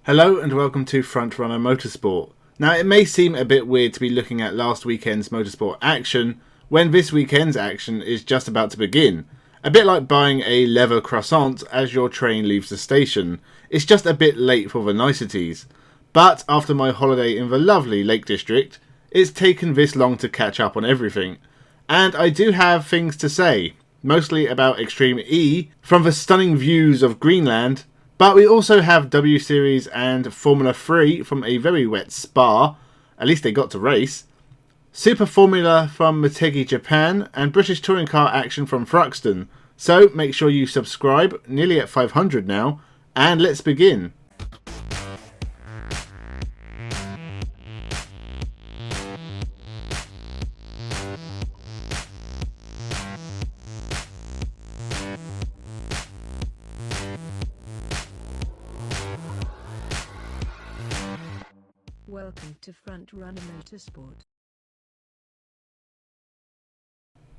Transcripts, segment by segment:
Hello and welcome to Frontrunner Motorsport. Now it may seem a bit weird to be looking at last weekend's motorsport action when this weekend's action is just about to begin. A bit like buying a leather croissant as your train leaves the station. It's just a bit late for the niceties. But after my holiday in the lovely Lake District, it's taken this long to catch up on everything. And I do have things to say, mostly about Extreme E, from the stunning views of Greenland. But we also have W Series and Formula 3 from a very wet Spa, at least they got to race, Super Formula from Motegi, Japan, and British touring car action from Thruxton. So make sure you subscribe, nearly at 500 now, and let's begin. Welcome to Frontrunner Motorsport.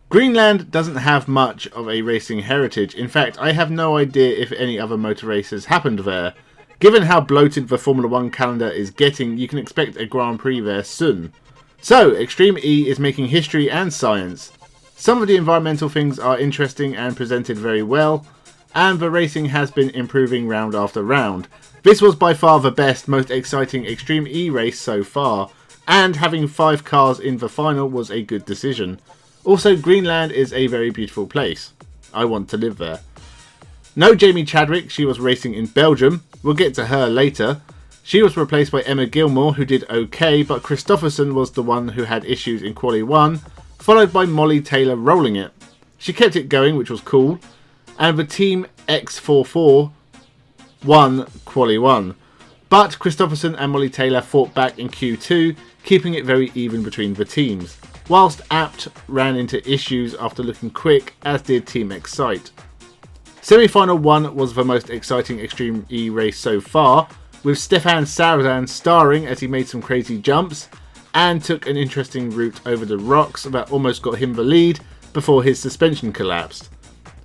Greenland doesn't have much of a racing heritage. In fact, I have no idea if any other motor races happened there. Given how bloated the Formula 1 calendar is getting, you can expect a Grand Prix there soon. So, Extreme E is making history and science. Some of the environmental things are interesting and presented very well, and the racing has been improving round after round. This was by far the best, most exciting Extreme E race so far, and having 5 cars in the final was a good decision. Also, Greenland is a very beautiful place. I want to live there. No Jamie Chadwick, she was racing in Belgium. We'll get to her later. She was replaced by Emma Gilmore, who did okay, but Christopherson was the one who had issues in Quali 1, followed by Molly Taylor rolling it. She kept it going, which was cool, and the Team X44 won Quali 1. But Christopherson and Molly Taylor fought back in Q2, keeping it very even between the teams, whilst Apt ran into issues after looking quick, as did Team Excite. Semi-final 1 was the most exciting Extreme E race so far, with Stefan Sarazan starring as he made some crazy jumps and took an interesting route over the rocks that almost got him the lead before his suspension collapsed.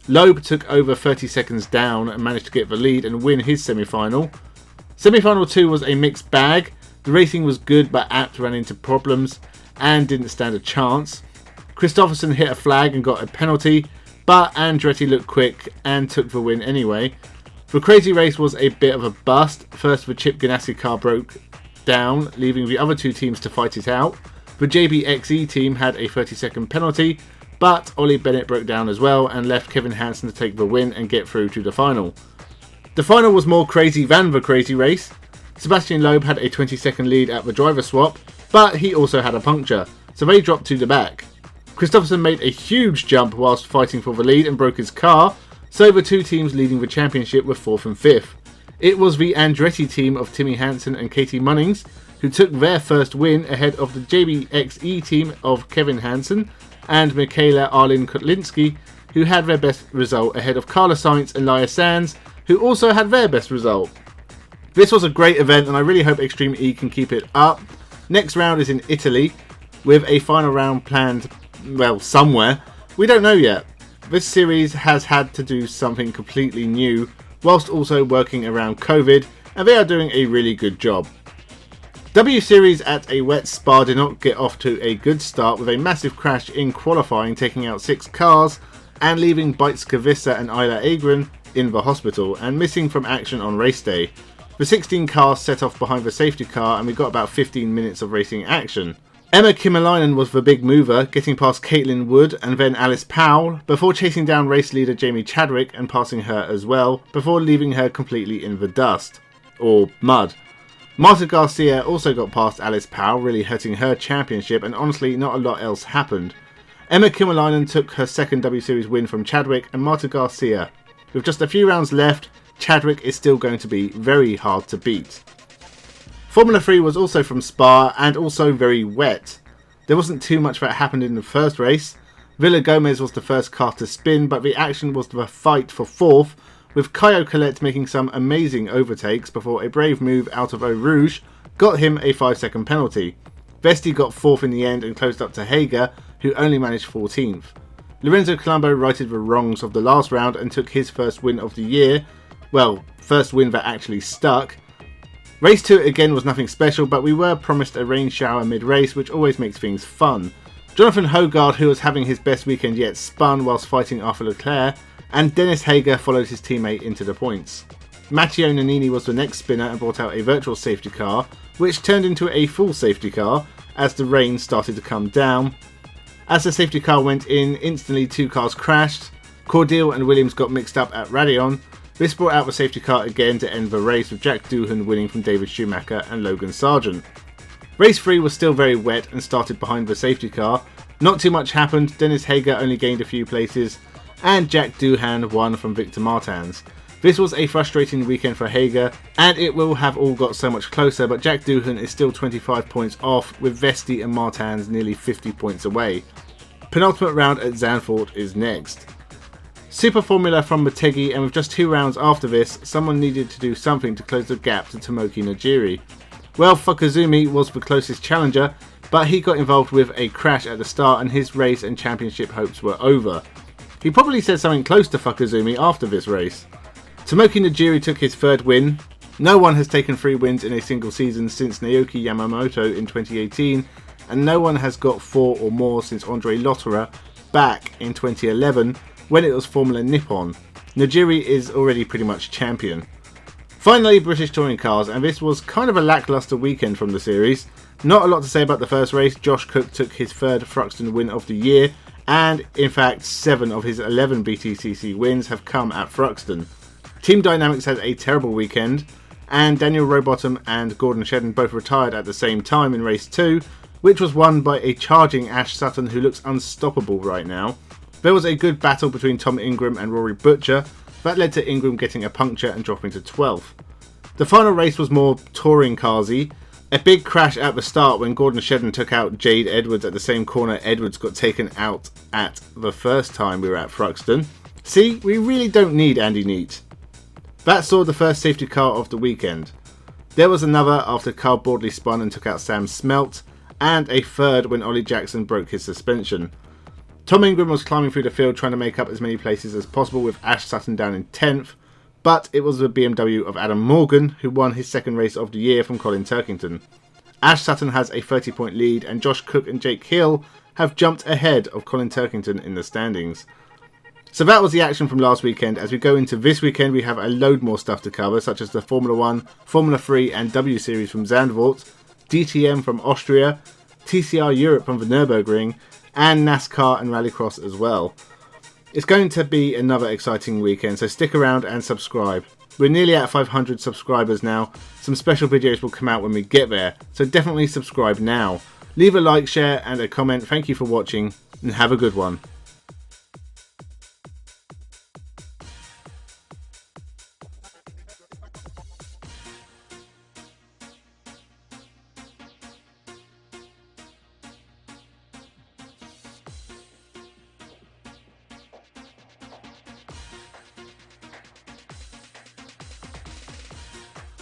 Loeb took over 30 seconds down and managed to get the lead and win his semi-final. Semi-final 2 was a mixed bag. The racing was good, but Apt ran into problems and didn't stand a chance. Christopherson hit a flag and got a penalty, but Andretti looked quick and took the win anyway. The crazy race was a bit of a bust. First, the Chip Ganassi car broke down, leaving the other 2 teams to fight it out. The JBXE team had a 30-second penalty, but Ollie Bennett broke down as well and left Kevin Hansen to take the win and get through to the final. The final was more crazy than the crazy race. Sebastian Loeb had a 20-second lead at the driver swap, but he also had a puncture, so they dropped to the back. Christopherson made a huge jump whilst fighting for the lead and broke his car, so the 2 teams leading the championship were 4th and 5th. It was the Andretti team of Timmy Hansen and Katie Munnings who took their first win ahead of the JBXE team of Kevin Hansen and Michaela Arlin Kotlinski, who had their best result ahead of Carla Sainz and Laia Sanz, who also had their best result. This was a great event and I really hope Extreme E can keep it up. Next round is in Italy, with a final round planned, well, somewhere. We don't know yet. This series has had to do something completely new, whilst also working around COVID, and they are doing a really good job. W Series at a wet Spa did not get off to a good start, with a massive crash in qualifying taking out 6 cars and leaving Beitz Kavissa and Isla Agron in the hospital and missing from action on race day. The 16 cars set off behind the safety car and we got about 15 minutes of racing action. Emma Kimmelainen was the big mover, getting past Caitlin Wood and then Alice Powell, before chasing down race leader Jamie Chadwick and passing her as well, before leaving her completely in the dust. Or mud. Marta Garcia also got past Alice Powell, really hurting her championship, and honestly not a lot else happened. Emma Kimmelainen took her second W Series win from Chadwick and Marta Garcia. With just a few rounds left, Chadwick is still going to be very hard to beat. Formula 3 was also from Spa and also very wet. There wasn't too much that happened in the first race. Villa Gomez was the first car to spin, but the action was the fight for 4th, with Caio Collet making some amazing overtakes before a brave move out of Eau Rouge got him a 5-second penalty. Vesti got 4th in the end and closed up to Hager, who only managed 14th. Lorenzo Colombo righted the wrongs of the last round and took his first win of the year. Well, first win that actually stuck. Race 2 again was nothing special, but we were promised a rain shower mid-race, which always makes things fun. Jonathan Hogarth, who was having his best weekend yet, spun whilst fighting Arthur Leclerc, and Dennis Hager followed his teammate into the points. Matteo Nannini was the next spinner and brought out a virtual safety car, which turned into a full safety car as the rain started to come down. As the safety car went in, instantly 2 cars crashed. Cordeal and Williams got mixed up at Raidillon. This brought out the safety car again to end the race, with Jack Doohan winning from David Schumacher and Logan Sargent. Race 3 was still very wet and started behind the safety car. Not too much happened. Dennis Hager only gained a few places, and Jack Doohan won from Victor Martins. This was a frustrating weekend for Hager, and it will have all got so much closer, but Jack Doohan is still 25 points off, with Vesti and Martins nearly 50 points away. Penultimate round at Zandvoort is next. Super Formula from Motegi, and with just 2 rounds after this, someone needed to do something to close the gap to Tomoki Najiri. Well, Fakazumi was the closest challenger, but he got involved with a crash at the start and his race and championship hopes were over. He probably said something close to Fakazumi after this race. Tomoki Najiri took his 3rd win. No one has taken 3 wins in a single season since Naoki Yamamoto in 2018, and no one has got 4 or more since Andre Lotterer back in 2011 when it was Formula Nippon. Najiri is already pretty much champion. Finally, British Touring Cars, and this was kind of a lacklustre weekend from the series. Not a lot to say about the first race. Josh Cook took his 3rd Thruxton win of the year, and in fact 7 of his 11 BTCC wins have come at Thruxton. Team Dynamics had a terrible weekend, and Daniel Rowbottom and Gordon Shedden both retired at the same time in race 2, which was won by a charging Ash Sutton who looks unstoppable right now. There was a good battle between Tom Ingram and Rory Butcher, that led to Ingram getting a puncture and dropping to 12th. The final race was more touring carsy. A big crash at the start when Gordon Shedden took out Jade Edwards at the same corner Edwards got taken out at the first time we were at Thruxton. See, we really don't need Andy Neate. That saw the first safety car of the weekend. There was another after Carl Boardley spun and took out Sam Smelt, and a 3rd when Ollie Jackson broke his suspension. Tom Ingram was climbing through the field trying to make up as many places as possible with Ash Sutton down in 10th, but it was the BMW of Adam Morgan who won his 2nd race of the year from Colin Turkington. Ash Sutton has a 30-point lead, and Josh Cook and Jake Hill have jumped ahead of Colin Turkington in the standings. So that was the action from last weekend. As we go into this weekend, we have a load more stuff to cover, such as the Formula 1, Formula 3 and W Series from Zandvoort, DTM from Austria, TCR Europe from the Nürburgring, and NASCAR and Rallycross as well. It's going to be another exciting weekend, so stick around and subscribe. We're nearly at 500 subscribers now. Some special videos will come out when we get there, so definitely subscribe now. Leave a like, share and a comment. Thank you for watching, and have a good one.